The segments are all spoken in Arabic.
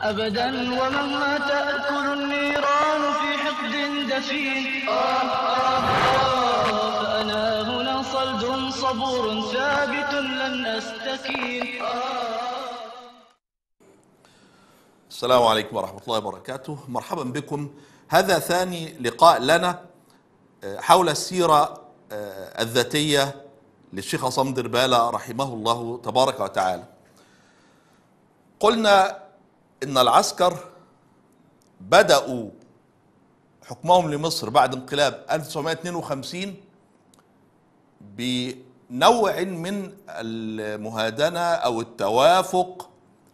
أبدا ومهما تأكل النيران في حقد دفين فأنا هنا صلد صبور ثابت لن أستكين. السلام عليكم ورحمة الله وبركاته. مرحبا بكم. هذا ثاني لقاء لنا حول السيرة الذاتية للشيخ عصام دربالة رحمه الله تبارك وتعالى. قلنا إن العسكر بدأوا حكمهم لمصر بعد انقلاب 1952 بنوع من المهادنة أو التوافق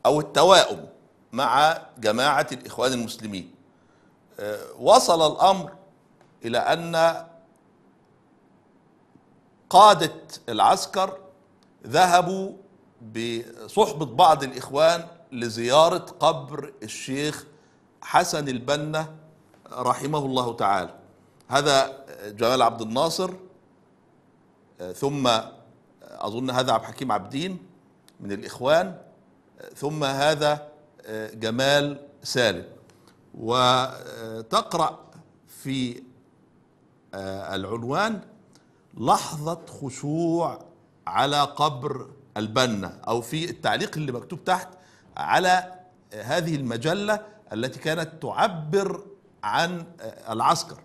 أو التواؤم مع جماعة الإخوان المسلمين. وصل الأمر إلى أن قادة العسكر ذهبوا بصحبة بعض الإخوان لزيارة قبر الشيخ حسن البنا رحمه الله تعالى. هذا جمال عبد الناصر، ثم أظن هذا عبد الحكيم عبدين من الإخوان، ثم هذا جمال سالم. وتقرأ في العنوان لحظة خشوع على قبر البنا، أو في التعليق اللي مكتوب تحت على هذه المجلة التي كانت تعبر عن العسكر،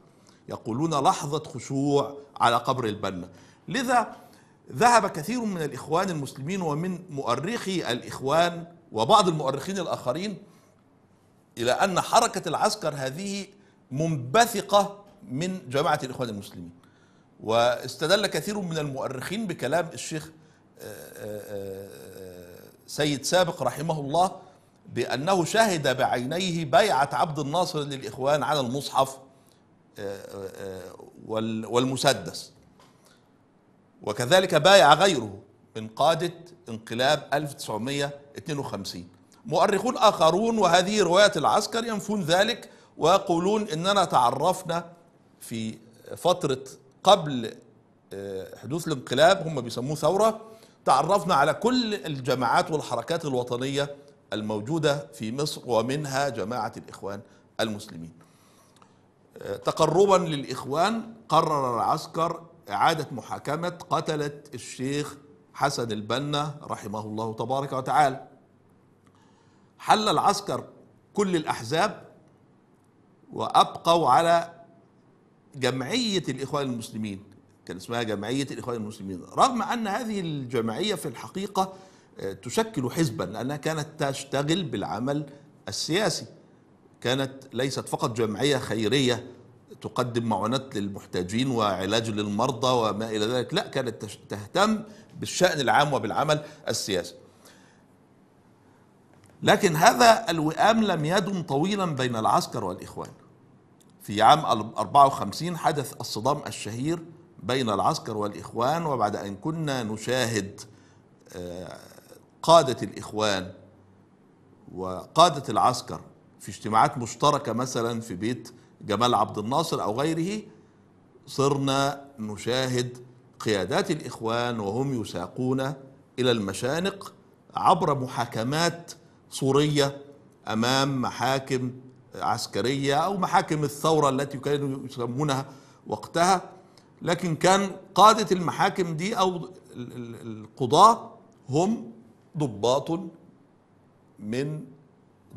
يقولون لحظة خشوع على قبر البنا. لذا ذهب كثير من الإخوان المسلمين ومن مؤرخي الإخوان وبعض المؤرخين الآخرين إلى أن حركة العسكر هذه منبثقة من جماعة الإخوان المسلمين. واستدل كثير من المؤرخين بكلام الشيخ سيد سابق رحمه الله بأنه شهد بعينيه بيعة عبد الناصر للإخوان على المصحف والمسدس، وكذلك بايع غيره من قادة انقلاب 1952. مؤرخون آخرون وهذه رواية العسكر ينفون ذلك ويقولون إننا تعرفنا في فترة قبل حدوث الانقلاب، هم بيسموه ثورة، تعرفنا على كل الجماعات والحركات الوطنية الموجودة في مصر ومنها جماعة الإخوان المسلمين. تقربا للإخوان قرر العسكر إعادة محاكمة قتلة الشيخ حسن البنا رحمه الله تبارك وتعالى. حل العسكر كل الأحزاب وأبقوا على جمعية الإخوان المسلمين، كان اسمها جمعية الإخوان المسلمين، رغم أن هذه الجمعية في الحقيقة تشكل حزبا، لأنها كانت تشتغل بالعمل السياسي، كانت ليست فقط جمعية خيرية تقدم معونات للمحتاجين وعلاج للمرضى وما إلى ذلك، لا، كانت تهتم بالشأن العام وبالعمل السياسي. لكن هذا الوئام لم يدم طويلا بين العسكر والإخوان. في عام 54 حدث الصدام الشهير بين العسكر والإخوان، وبعد أن كنا نشاهد قادة الإخوان وقادة العسكر في اجتماعات مشتركة مثلا في بيت جمال عبد الناصر أو غيره، صرنا نشاهد قيادات الإخوان وهم يساقون إلى المشانق عبر محاكمات صورية أمام محاكم عسكرية أو محاكم الثورة التي كانوا يسمونها وقتها. لكن كان قادة المحاكم دي أو القضاة هم ضباط من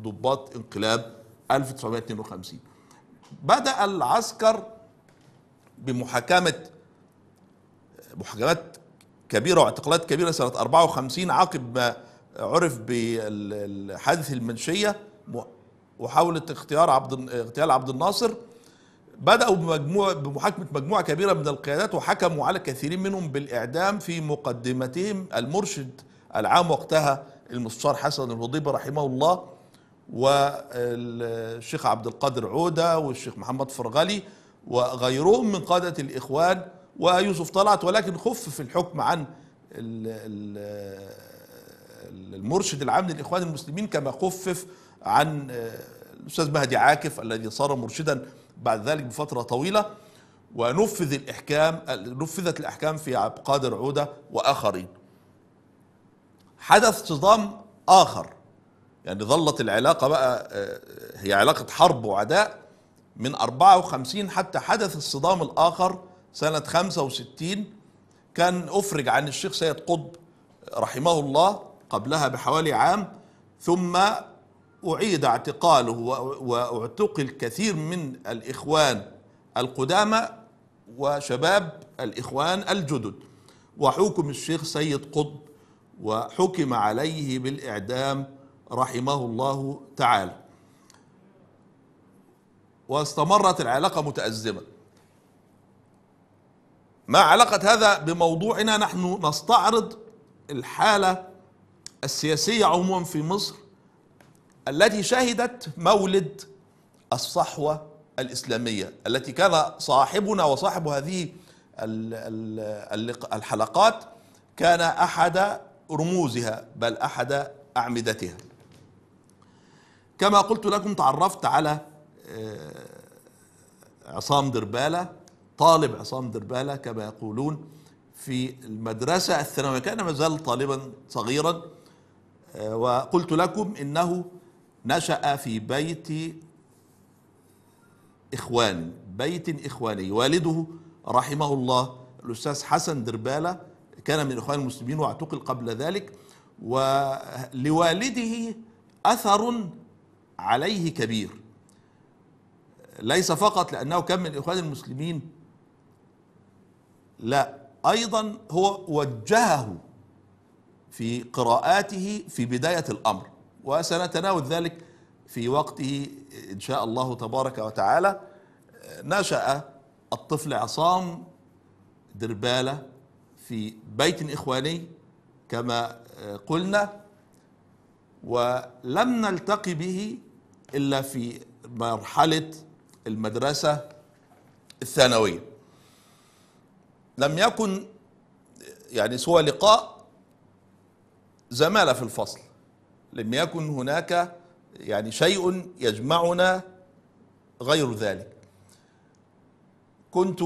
ضباط انقلاب 1952. بدأ العسكر بمحاكمات كبيرة واعتقالات كبيرة سنة 54 عقب ما عرف بالحادث المنشية وحاولة اغتيال عبد الناصر. بدأوا بمحاكمة مجموعة كبيرة من القيادات، وحكموا على كثيرين منهم بالإعدام، في مقدمتهم المرشد العام وقتها المستشار حسن الهضيبي رحمه الله، والشيخ عبد القادر عودة، والشيخ محمد فرغلي، وغيرهم من قادة الإخوان، ويوسف طلعت. ولكن خفف الحكم عن المرشد العام للإخوان المسلمين كما خفف عن الأستاذ مهدي عاكف الذي صار مرشدا بعد ذلك بفترة طويلة، نفذت الأحكام في عبد القادر عودة وآخرين. حدث صدام آخر يعني ظلت العلاقة بقى هي علاقة حرب وعداء من 54 حتى حدث الصدام الآخر سنة 65. كان أفرج عن الشيخ سيد قطب رحمه الله قبلها بحوالي عام، ثم أعيد اعتقاله واعتقل كثير من الإخوان القدامى وشباب الإخوان الجدد، وحكم الشيخ سيد قطب وحكم عليه بالإعدام رحمه الله تعالى، واستمرت العلاقة متأزمة. ما علاقة هذا بموضوعنا؟ نحن نستعرض الحالة السياسية عموما في مصر التي شهدت مولد الصحوة الإسلامية، التي كان صاحبنا وصاحب هذه الحلقات كان أحد رموزها بل أحد أعمدتها. كما قلت لكم تعرفت على عصام دربالة، طالب عصام دربالة كما يقولون، في المدرسة الثانوية، كان ما زال طالبا صغيرا، وقلت لكم إنه نشأ في بيت إخواني. والده رحمه الله الأستاذ حسن دربالة كان من الإخوان المسلمين واعتقل قبل ذلك، ولوالده أثر عليه كبير، ليس فقط لأنه كان من الإخوان المسلمين، لا، أيضا هو وجهه في قراءاته في بداية الأمر، وسنتناول ذلك في وقته إن شاء الله تبارك وتعالى. نشأ الطفل عصام دربالة في بيت إخواني كما قلنا، ولم نلتقي به إلا في مرحلة المدرسة الثانوية. لم يكن يعني سوى لقاء زمالة في الفصل، لم يكن هناك يعني شيء يجمعنا غير ذلك. كنت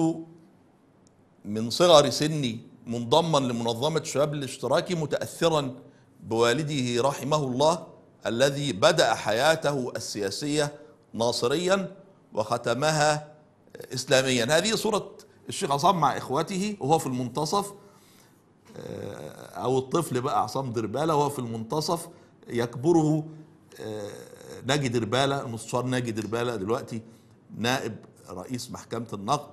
من صغر سني منضما لمنظمة الشباب الاشتراكي، متأثرا بوالده رحمه الله الذي بدأ حياته السياسية ناصريا وختمها إسلاميا. هذه صورة الشيخ عصام مع إخوته وهو في المنتصف، أو الطفل بقى عصام دربالة وهو في المنتصف، يكبره ناجي دربالة، المستشار ناجي دربالة دلوقتي نائب رئيس محكمة النقد،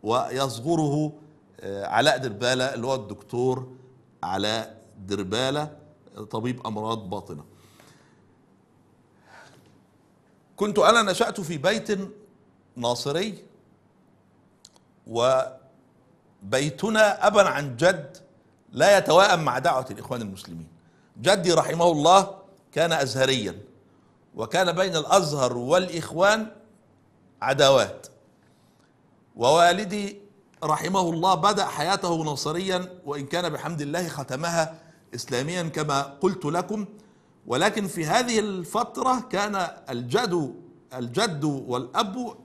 ويصغره علاء دربالة اللي هو الدكتور علاء دربالة طبيب أمراض باطنة. كنت أنا نشأت في بيت ناصري، وبيتنا أبا عن جد لا يتوائم مع دعوة الإخوان المسلمين. جدي رحمه الله كان أزهريا، وكان بين الأزهر والإخوان عداوات، ووالدي رحمه الله بدأ حياته ناصريا، وإن كان بحمد الله ختمها إسلاميا كما قلت لكم. ولكن في هذه الفترة كان الجد والأب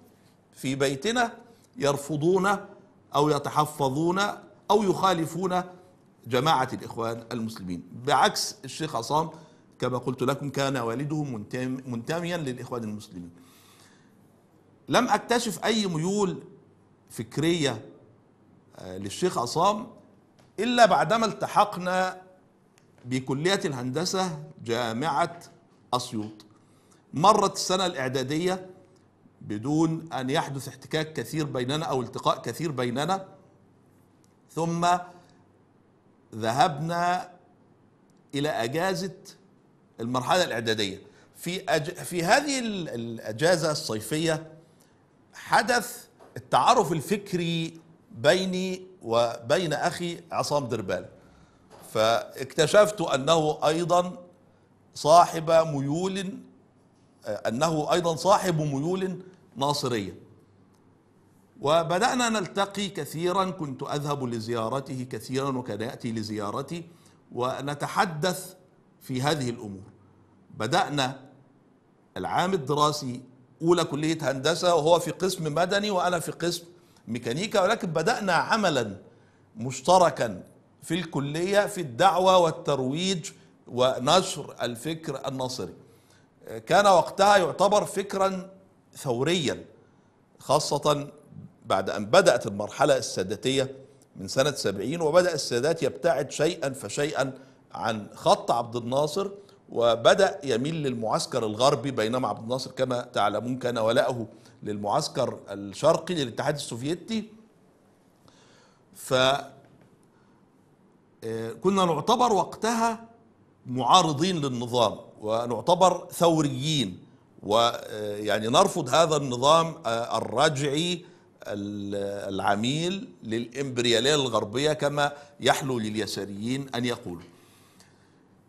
في بيتنا يرفضون أو يتحفظون أو يخالفون جماعة الإخوان المسلمين، بعكس الشيخ عصام كما قلت لكم كان والده منتميا للإخوان المسلمين. لم أكتشف أي ميول فكرية للشيخ عصام إلا بعدما التحقنا بكلية الهندسة جامعة أسيوط. مرت السنة الإعدادية بدون أن يحدث احتكاك كثير بيننا أو التقاء كثير بيننا، ثم ذهبنا إلى أجازة المرحلة الإعدادية. في هذه الأجازة الصيفية حدث التعارف الفكري بيني وبين أخي عصام دربالة، فاكتشفت أنه أيضا صاحب ميول ناصرية، وبدأنا نلتقي كثيرا. كنت أذهب لزيارته كثيرا وكان يأتي لزيارتي، ونتحدث في هذه الأمور. بدأنا العام الدراسي أولى كلية هندسة، وهو في قسم مدني وأنا في قسم ميكانيكا، ولكن بدأنا عملا مشتركا في الكلية في الدعوة والترويج ونشر الفكر الناصري. كان وقتها يعتبر فكرا ثوريا، خاصة بعد أن بدأت المرحلة الساداتية من سنة 70، وبدأ السادات يبتعد شيئا فشيئا عن خط عبد الناصر وبدأ يميل للمعسكر الغربي، بينما عبد الناصر كما تعلمون كان ولاؤه للمعسكر الشرقي للاتحاد السوفيتي. فكنا نعتبر وقتها معارضين للنظام ونعتبر ثوريين، ويعني نرفض هذا النظام الرجعي العميل للإمبريالية الغربية كما يحلو لليساريين أن يقولوا.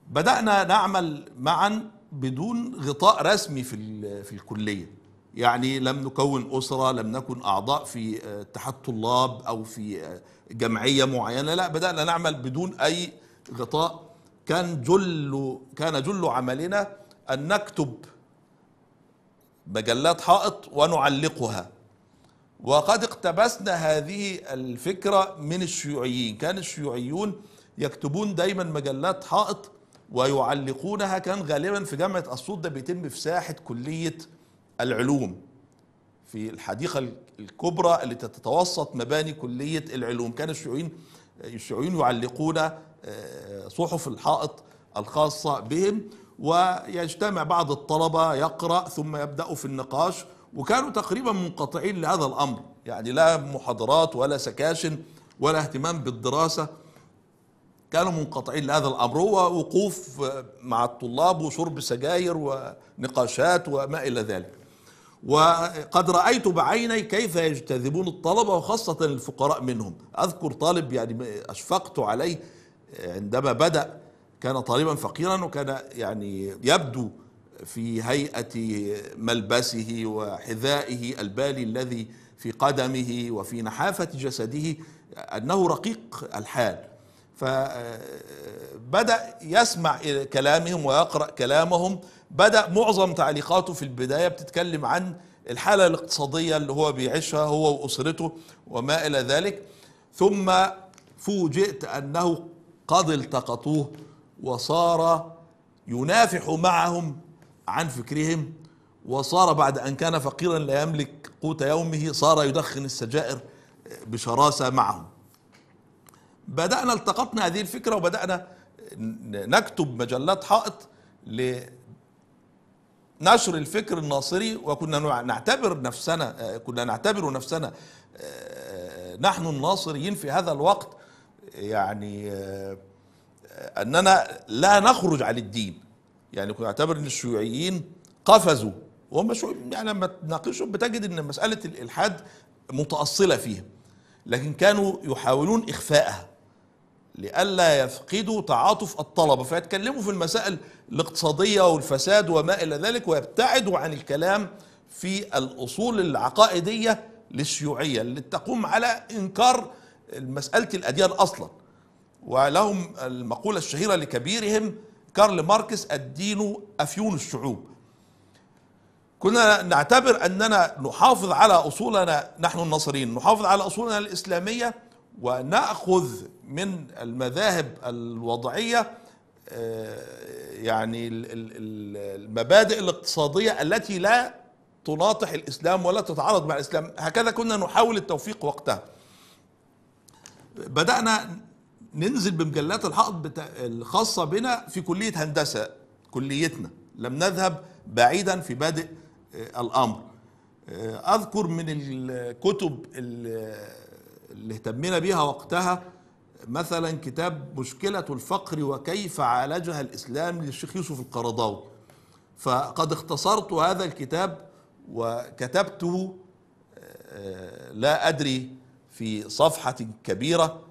بدأنا نعمل معا بدون غطاء رسمي في الكلية، يعني لم نكون أسرة، لم نكن أعضاء في اتحاد طلاب أو في جمعية معينة، لا، بدأنا نعمل بدون أي غطاء. كان جل عملنا أن نكتب مجلات حائط ونعلقها، وقد اقتبسنا هذه الفكرة من الشيوعيين. كان الشيوعيون يكتبون دايما مجلات حائط ويعلقونها، كان غالبا في جامعة أسيوط، ده بيتم في ساحة كلية العلوم في الحديقة الكبرى التي تتوسط مباني كلية العلوم. كان الشيوعيون يعلقون صحف الحائط الخاصة بهم، ويجتمع بعض الطلبة يقرأ ثم يبدأوا في النقاش، وكانوا تقريبا منقطعين لهذا الأمر، يعني لا محاضرات ولا سكاشن ولا اهتمام بالدراسة، كانوا منقطعين لهذا الأمر، هو وقوف مع الطلاب وشرب سجاير ونقاشات وما إلى ذلك. وقد رأيت بعيني كيف يجتذبون الطلبة وخاصة الفقراء منهم. أذكر طالب يعني أشفقت عليه عندما بدأ، كان طالبا فقيرا وكان يعني يبدو في هيئة ملبسه وحذائه البالي الذي في قدمه وفي نحافة جسده أنه رقيق الحال، فبدأ يسمع كلامهم ويقرأ كلامهم. بدأ معظم تعليقاته في البداية بتتكلم عن الحالة الاقتصادية اللي هو بيعيشها هو وأسرته وما إلى ذلك، ثم فوجئت أنه قد التقطوه وصار ينافح معهم عن فكرهم، وصار بعد أن كان فقيرا لا يملك قوت يومه صار يدخن السجائر بشراسة معهم. بدأنا التقطنا هذه الفكرة وبدأنا نكتب مجلات حائط لنشر الفكر الناصري، وكنا نعتبر نفسنا نحن الناصريين في هذا الوقت، يعني أننا لا نخرج عن الدين. يعني كنا نعتبر أن الشيوعيين قفزوا، وهم يعني لما تناقشهم بتجد أن مسألة الإلحاد متأصلة فيهم، لكن كانوا يحاولون إخفاءها لئلا يفقدوا تعاطف الطلبة، فيتكلموا في المسائل الاقتصادية والفساد وما إلى ذلك، ويبتعدوا عن الكلام في الأصول العقائدية للشيوعية اللي تقوم على إنكار مسألة الأديان أصلا. ولهم المقولة الشهيرة لكبيرهم كارل ماركس: الدين أفيون الشعوب. كنا نعتبر أننا نحافظ على أصولنا، نحن الناصريين نحافظ على أصولنا الإسلامية ونأخذ من المذاهب الوضعية يعني المبادئ الاقتصادية التي لا تناطح الإسلام ولا تتعارض مع الإسلام. هكذا كنا نحاول التوفيق وقتها. بدأنا ننزل بمجلات الحائط الخاصة بنا في كلية هندسة، كليتنا، لم نذهب بعيدا في بادئ الأمر. أذكر من الكتب اللي اهتمينا بها وقتها مثلا كتاب مشكلة الفقر وكيف عالجها الإسلام للشيخ يوسف القرضاوي، فقد اختصرت هذا الكتاب وكتبته لا أدري في صفحة كبيرة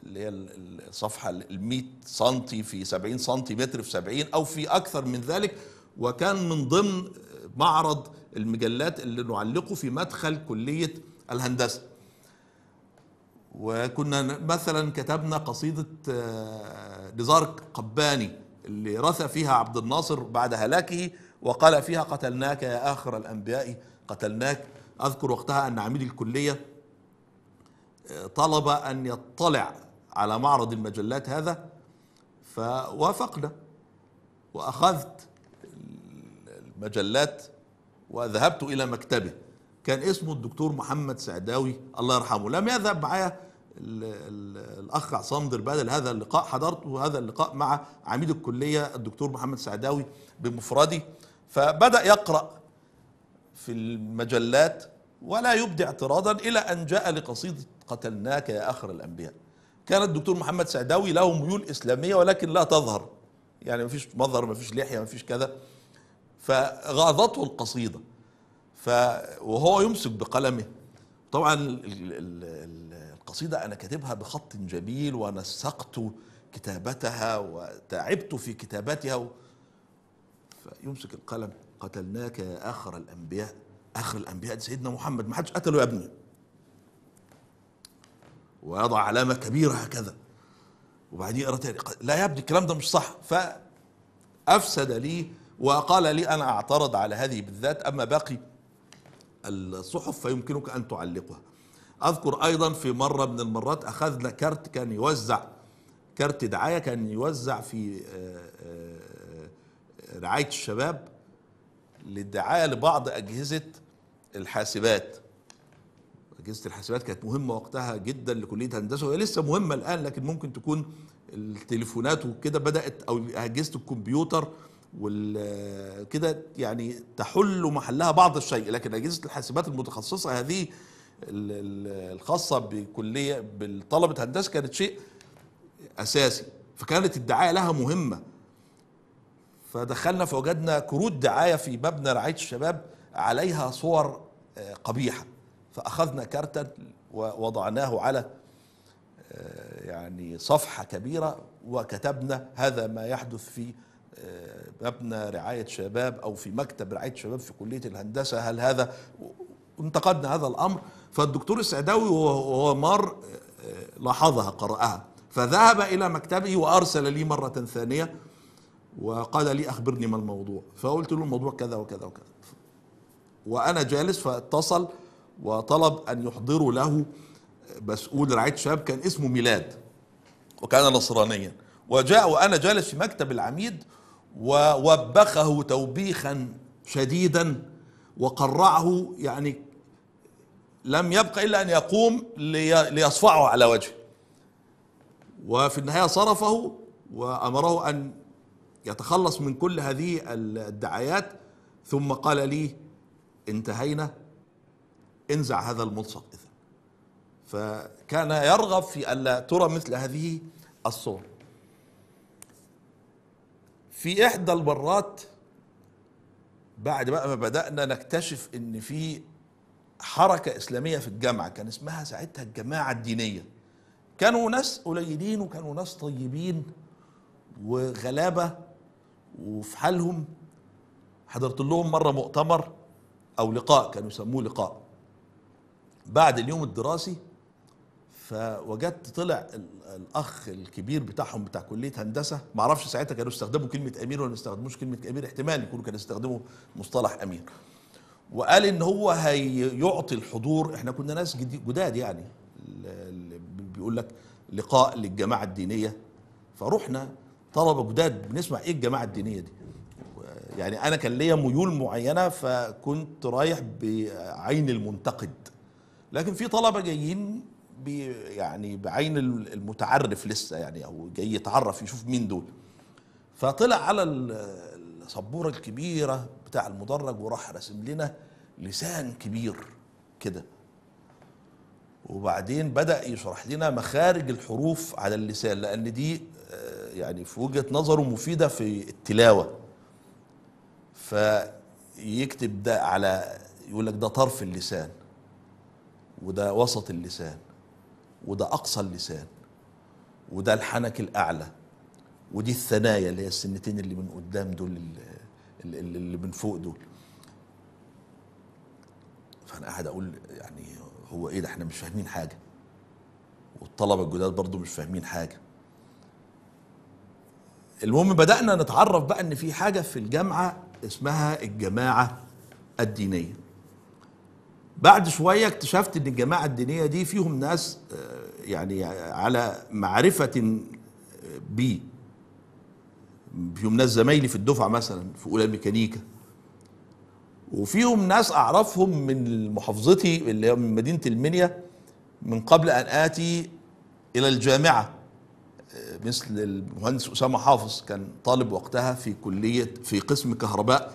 اللي هي الصفحة 100 سنتي في 70 سنتيمتر في 70 أو في أكثر من ذلك، وكان من ضمن معرض المجلات اللي نعلقه في مدخل كلية الهندسة. وكنا مثلا كتبنا قصيدة نزار قباني اللي رثى فيها عبد الناصر بعد هلاكه وقال فيها: قتلناك يا آخر الأنبياء قتلناك. أذكر وقتها أن عميد الكلية طلب أن يطلع على معرض المجلات هذا، فوافقنا وأخذت المجلات وذهبت إلى مكتبه. كان اسمه الدكتور محمد سعداوي الله يرحمه. لم يذهب معايا الأخ عصام دربادة هذا اللقاء، حضرت هذا اللقاء مع عميد الكلية الدكتور محمد سعداوي بمفردي، فبدأ يقرأ في المجلات ولا يبدي اعتراضا إلى أن جاء لقصيدة قتلناك يا آخر الأنبياء. كان الدكتور محمد سعداوي له ميول إسلامية ولكن لا تظهر، يعني ما فيش مظهر، ما فيش لحية، ما فيش كذا، فغاضته القصيدة. وهو يمسك بقلمه. طبعا القصيدة أنا كاتبها بخط جميل ونسقت كتابتها وتعبت في كتابتها، فيمسك القلم: قتلناك يا آخر الأنبياء. آخر الأنبياء دي سيدنا محمد، ما حدش قتله يا ابني، ويضع علامة كبيرة هكذا، وبعدين يقرأ تاني: لا يا ابني الكلام ده مش صح. فأفسد لي وقال لي: أنا أعترض على هذه بالذات، أما باقي الصحف فيمكنك أن تعلقها. أذكر أيضا في مرة من المرات أخذنا كارت كان يوزع، كارت دعاية كان يوزع في رعاية الشباب للدعاية لبعض أجهزة الحاسبات. أجهزة الحاسبات كانت مهمة وقتها جدا لكلية هندسة، وهي لسه مهمة الآن، لكن ممكن تكون التليفونات وكده بدأت، أو أجهزة الكمبيوتر وكده يعني تحل محلها بعض الشيء، لكن أجهزة الحاسبات المتخصصة هذه الخاصة بكلية بالطلبة هندسة كانت شيء أساسي، فكانت الدعاية لها مهمة. فدخلنا فوجدنا كروت دعاية في مبنى رعاية الشباب عليها صور قبيحة، فأخذنا كارتا ووضعناه على يعني صفحة كبيرة وكتبنا: هذا ما يحدث في مبنى رعاية شباب أو في مكتب رعاية شباب في كلية الهندسة، هل هذا؟ انتقدنا هذا الأمر. فالدكتور السعداوي وهو مار لاحظها، قرأها، فذهب إلى مكتبه وأرسل لي مرة ثانية وقال لي: أخبرني ما الموضوع. فقلت له: الموضوع كذا وكذا وكذا. وأنا جالس فاتصل وطلب أن يحضروا له مسؤول رعاية الشباب كان اسمه ميلاد وكان نصرانيا، وجاء وأنا جالس في مكتب العميد ووبخه توبيخا شديدا وقرعه، يعني لم يبق إلا أن يقوم ليصفعه على وجهه، وفي النهاية صرفه وأمره أن يتخلص من كل هذه الدعايات، ثم قال لي: انتهينا، انزع هذا الملصق إذن. فكان يرغب في ألا ترى مثل هذه الصور. في إحدى المرات بعد بقى ما بدأنا نكتشف إن في حركة إسلامية في الجامعة، كان اسمها ساعتها الجماعة الدينية، كانوا ناس قليلين وكانوا ناس طيبين وغلابة وفي حالهم. حضرت لهم مرة مؤتمر أو لقاء، كانوا يسموه لقاء بعد اليوم الدراسي، فوجدت طلع الأخ الكبير بتاعهم بتاع كلية هندسة، معرفش ساعتها كانوا يستخدموا كلمة أمير ولا ما يستخدموش كلمة أمير، احتمال يكونوا كانوا يستخدموا مصطلح أمير، وقال إن هو هيعطي الحضور. إحنا كنا ناس جداد يعني، بيقول لك لقاء للجماعة الدينية، فروحنا طلبة جداد بنسمع إيه الجماعة الدينية دي. يعني أنا كان ليا ميول معينة فكنت رايح بعين المنتقد، لكن في طلبة جايين يعني بعين المتعرف لسه، يعني أو جاي يتعرف يشوف مين دول. فطلع على السبورة الكبيرة بتاع المدرج وراح رسم لنا لسان كبير كده، وبعدين بدأ يشرح لنا مخارج الحروف على اللسان، لأن دي يعني في وجهة نظره مفيدة في التلاوة. فيكتب ده على، يقول لك ده طرف اللسان، وده وسط اللسان، وده أقصى اللسان، وده الحنك الأعلى، ودي الثنايا اللي هي السنتين اللي من قدام دول، اللي من فوق دول. فأنا قاعد أقول يعني هو إيه ده؟ إحنا مش فاهمين حاجة، والطلبة الجداد برضو مش فاهمين حاجة. المهم بدأنا نتعرف بقى إن في حاجة في الجامعة اسمها الجماعة الدينية. بعد شوية اكتشفت إن الجماعة الدينية دي فيهم ناس يعني على معرفة بي، فيهم ناس زمايلي في الدفعة مثلا في أولى ميكانيكا، وفيهم ناس اعرفهم من محافظتي اللي هي من مدينة المنيا من قبل ان اتي الى الجامعة، مثل المهندس أسامة حافظ، كان طالب وقتها في كلية في قسم كهرباء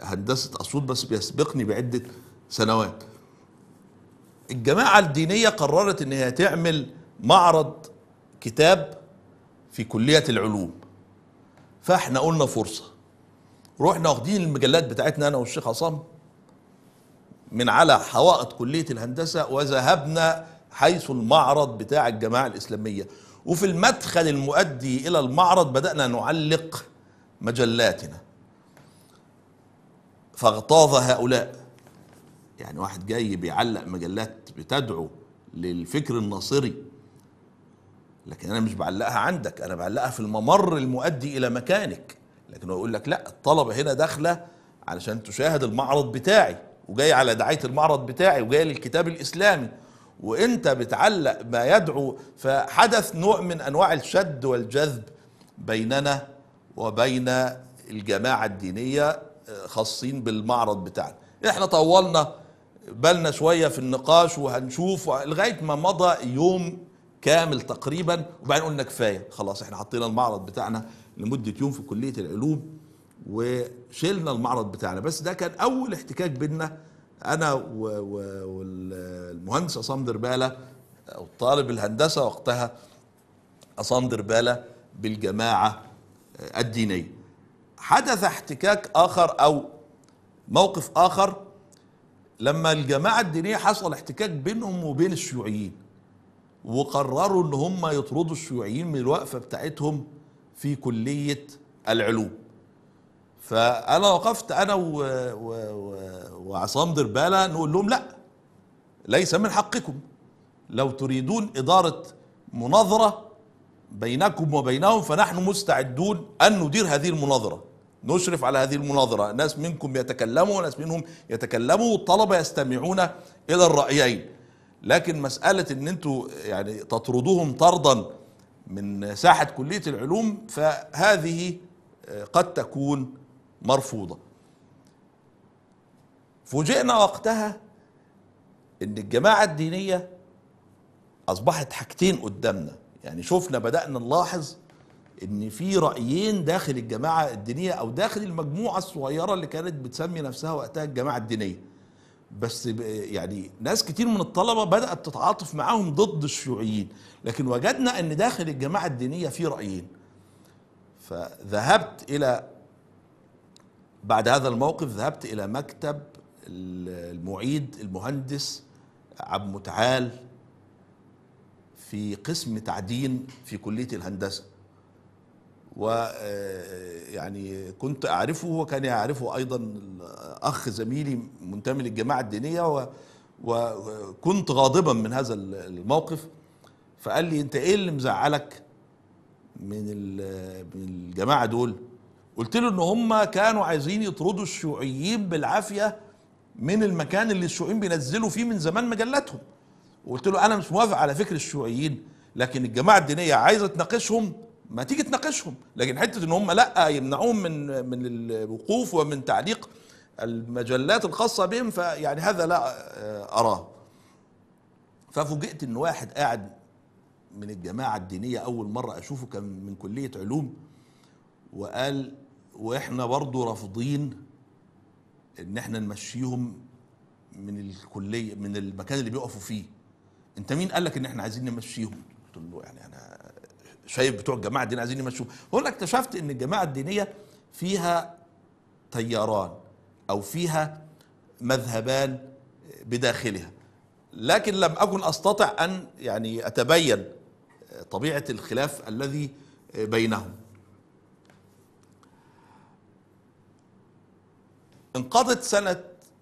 هندسة أسيوط، بس بيسبقني بعدة سنوات. الجماعة الدينية قررت ان هي تعمل معرض كتاب في كلية العلوم، فاحنا قلنا فرصة، رحنا واخدين المجلات بتاعتنا انا والشيخ عصام من على حوائط كلية الهندسة وذهبنا حيث المعرض بتاع الجماعة الإسلامية، وفي المدخل المؤدي إلى المعرض بدأنا نعلق مجلاتنا، فاغتاظ هؤلاء. يعني واحد جاي بيعلق مجلات بتدعو للفكر الناصري، لكن أنا مش بعلقها عندك، أنا بعلقها في الممر المؤدي إلى مكانك. لكن هو يقول لك لا، الطلبة هنا داخلة علشان تشاهد المعرض بتاعي، وجاي على دعاية المعرض بتاعي، وجاي للكتاب الإسلامي، وانت بتعلق ما يدعو. فحدث نوع من انواع الشد والجذب بيننا وبين الجماعة الدينية خاصين بالمعرض بتاعنا. احنا طولنا بالنا شوية في النقاش وهنشوف لغاية ما مضى يوم كامل تقريبا، وبعدين قلنا كفاية خلاص، احنا حطينا المعرض بتاعنا لمدة يوم في كلية العلوم وشيلنا المعرض بتاعنا. بس ده كان اول احتكاك بينا انا والمهندس عصام دربالة او طالب الهندسة وقتها عصام دربالة بالجماعة الدينية. حدث احتكاك اخر او موقف اخر لما الجماعة الدينية حصل احتكاك بينهم وبين الشيوعيين، وقرروا ان هم يطردوا الشيوعيين من الوقفة بتاعتهم في كلية العلوم. فأنا وقفت أنا وعصام دربالة نقول لهم لا، ليس من حقكم، لو تريدون إدارة مناظرة بينكم وبينهم فنحن مستعدون أن ندير هذه المناظرة، نشرف على هذه المناظرة، ناس منكم يتكلموا وناس منهم يتكلموا والطلبة يستمعون إلى الرأيين. لكن مسألة أن أنتوا يعني تطردوهم طردا من ساحة كلية العلوم فهذه قد تكون مرفوضة. فوجئنا وقتها ان الجماعة الدينية اصبحت حاجتين قدامنا، يعني شفنا بدأنا نلاحظ ان في رأيين داخل الجماعة الدينية او داخل المجموعة الصغيرة اللي كانت بتسمي نفسها وقتها الجماعة الدينية، بس يعني ناس كتير من الطلبة بدأت تتعاطف معاهم ضد الشيوعيين. لكن وجدنا ان داخل الجماعة الدينية في رأيين. فذهبت الى بعد هذا الموقف ذهبت إلى مكتب المعيد المهندس عبد متعال في قسم تعدين في كلية الهندسة، ويعني كنت أعرفه وكان يعرفه أيضا أخ زميلي منتمي للجماعة الدينية، وكنت غاضبا من هذا الموقف. فقال لي أنت إيه اللي مزعلك من الجماعة دول؟ قلت له ان هم كانوا عايزين يطردوا الشيوعيين بالعافيه من المكان اللي الشيوعيين بينزلوا فيه من زمان مجلاتهم. وقلت له انا مش موافق على فكر الشيوعيين، لكن الجماعه الدينيه عايزه تناقشهم ما تيجي تناقشهم، لكن حته ان هم لا يمنعوهم من الوقوف ومن تعليق المجلات الخاصه بهم، فيعني هذا لا اراه. ففوجئت ان واحد قاعد من الجماعه الدينيه اول مره اشوفه كان من كليه علوم، وقال واحنا برضو رافضين ان احنا نمشيهم من الكليه من المكان اللي بيقفوا فيه. انت مين قال لك ان احنا عايزين نمشيهم؟ قلت له يعني انا شايف بتوع الجماعه الدينيه عايزين يمشوهم. هنا اكتشفت ان الجماعه الدينيه فيها تياران او فيها مذهبان بداخلها، لكن لم اكن استطع ان يعني اتبين طبيعه الخلاف الذي بينهم. انقضت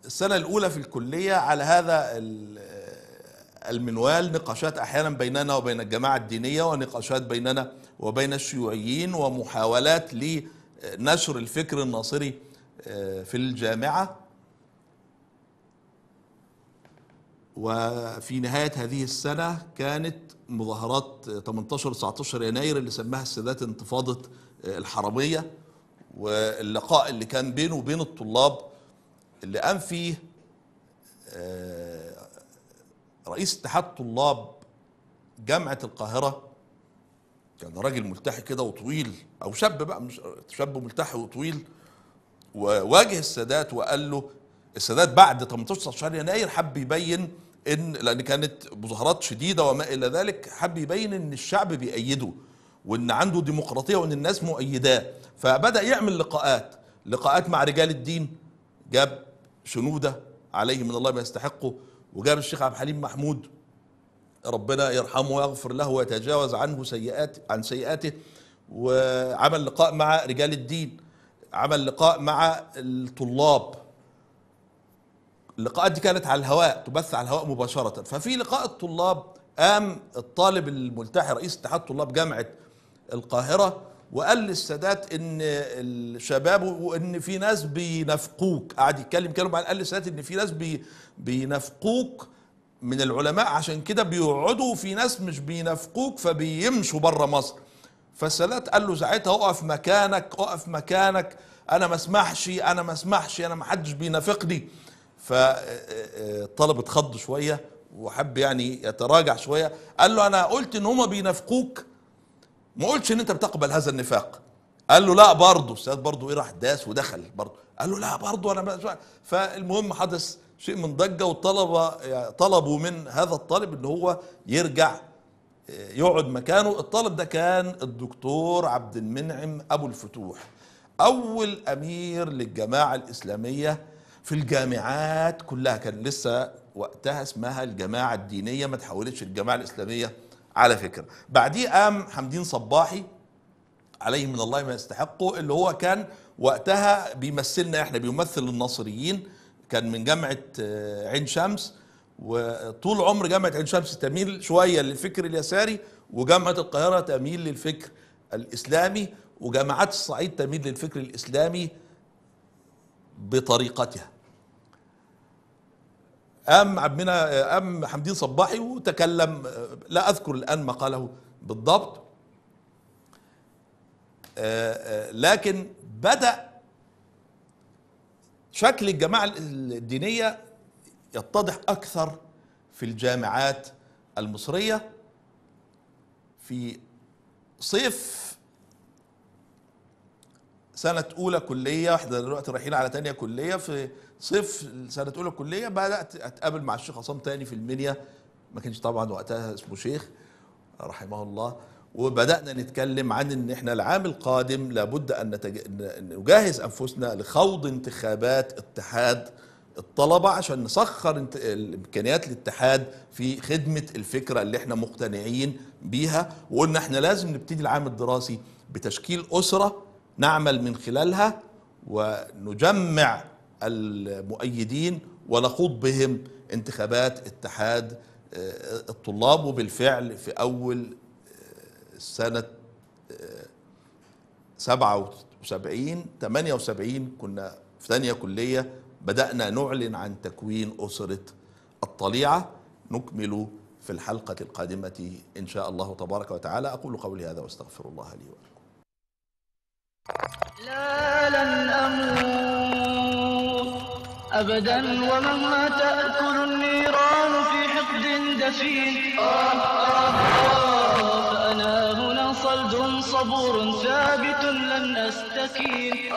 السنة الأولى في الكلية على هذا المنوال، نقاشات أحيانا بيننا وبين الجماعة الدينية، ونقاشات بيننا وبين الشيوعيين، ومحاولات لنشر الفكر الناصري في الجامعة. وفي نهاية هذه السنة كانت مظاهرات 18-19 يناير اللي سماها السادات انتفاضة الحرامية، واللقاء اللي كان بينه وبين الطلاب اللي قام فيه رئيس اتحاد طلاب جامعة القاهرة، كان راجل ملتحي كده وطويل، او شاب بقى، مش شاب ملتحي وطويل، وواجه السادات وقال له، السادات بعد 18 شهر يناير حب يبين ان، لان كانت مظاهرات شديده وما الى ذلك، حب يبين ان الشعب بيأيده وان عنده ديمقراطيه وان الناس مؤيداه، فبدأ يعمل لقاءات مع رجال الدين. جاب شنوده عليه من الله ما يستحقه، وجاب الشيخ عبد الحليم محمود ربنا يرحمه ويغفر له ويتجاوز عنه عن سيئاته، وعمل لقاء مع رجال الدين، عمل لقاء مع الطلاب. اللقاءات دي كانت على الهواء، تبث على الهواء مباشرة. ففي لقاء الطلاب قام الطالب الملتحي رئيس اتحاد طلاب جامعة القاهرة وقال للسادات ان الشباب وان في ناس بينافقوك، قعد يتكلم قال للسادات ان في ناس بينافقوك من العلماء، عشان كده بيقعدوا، في ناس مش بينافقوك فبيمشوا بره مصر. فالسادات قال له ساعتها اقف مكانك، انا ما اسمحش، انا ما حدش بينافقني. فالطالب اتخض شويه وحب يعني يتراجع شويه، قال له انا قلت ان هم بينافقوك، ما قلتش ان انت بتقبل هذا النفاق. قال له لا برضه، السادات برضه راح داس ودخل برضه، قال له لا برضه انا. فالمهم حدث شيء من ضجه، والطلبه طلبوا من هذا الطالب ان هو يرجع يقعد مكانه. الطالب ده كان الدكتور عبد المنعم ابو الفتوح، اول امير للجماعه الاسلاميه في الجامعات كلها، كان لسه وقتها اسمها الجماعه الدينيه، ما تحولتش الجماعه الاسلاميه على فكره. بعديه قام حمدين صباحي عليه من الله ما يستحقه، اللي هو كان وقتها بيمثلنا احنا، بيمثل الناصريين، كان من جامعه عين شمس، وطول عمر جامعه عين شمس تميل شويه للفكر اليساري، وجامعه القاهره تميل للفكر الاسلامي، وجامعات الصعيد تميل للفكر الاسلامي بطريقتها. قام حمدين صباحي وتكلم، لا اذكر الان ما قاله بالضبط، لكن بدأ شكل الجماعة الدينية يتضح أكثر في الجامعات المصرية. في صيف سنة أولى كلية، احنا دلوقتي رايحين على تانية كلية، في صيف سنة أولى كلية بدأت أتقابل مع الشيخ عصام تاني في المنيا، ما كانش طبعا وقتها اسمه شيخ رحمه الله، وبدأنا نتكلم عن ان احنا العام القادم لابد ان نجهز انفسنا لخوض انتخابات اتحاد الطلبة عشان نسخر امكانيات الاتحاد في خدمة الفكرة اللي احنا مقتنعين بيها، وقلنا احنا لازم نبتدي العام الدراسي بتشكيل أسرة نعمل من خلالها ونجمع المؤيدين ونخوض بهم انتخابات اتحاد الطلاب. وبالفعل في أول سنة 77 78 كنا في ثانية كلية بدأنا نعلن عن تكوين أسرة الطليعة. نكمل في الحلقة القادمة إن شاء الله تبارك وتعالى. أقول قولي هذا واستغفر الله لي ولكم. لا لن أموت أبدا ومهما تأكل النيران في حقد دفين، فأنا هنا صلد صبور ثابت لن أستكين.